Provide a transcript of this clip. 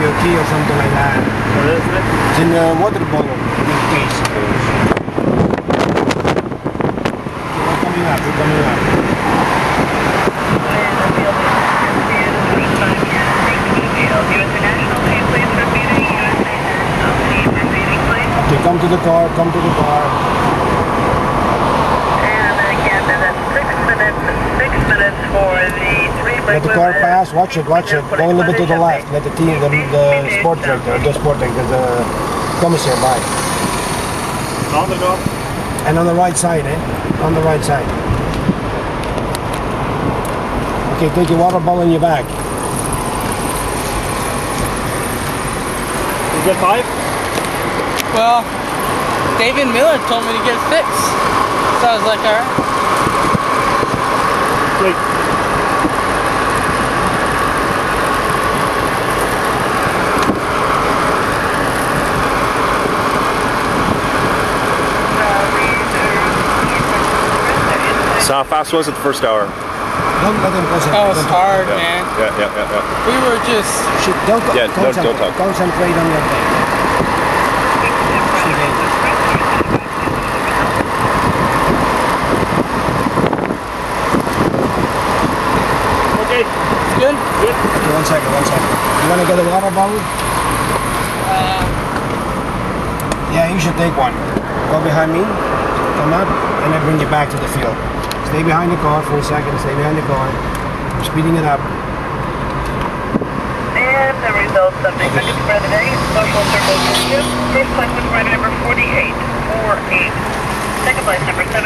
your key or something like that. What is it? It's in the water bottle, in the case. We're coming up, we're coming up. Okay, come to the car, come to the car. And again, that's 6 minutes for the 3 Let the car pass, watch it, watch it. Go a little bit to the left. Let the team, the sport director, the sport director, the commissary by. On the go. And on the right side, On the right side. Okay, take your water bottle in your bag. You get 5? Well, David Miller told me to get it fixed. So I was like, alright. Wait. So how fast was it the first hour? Don't let them concentrate. That was Don't hard, Yeah. man. Yeah. We were just... Don't Yeah, don't concentrate. talk. Concentrate on your thing. Okay. It's good? Good. Okay, one second. You want to get a water bottle? Yeah, you should take one. Go behind me, come up, and I bring you back to the field. Stay behind the car for a second, stay behind the car. I'm speeding it up. And the results of the second for the day, Social Circle Georgia. First place was rider number 48, 48. Second place number 7.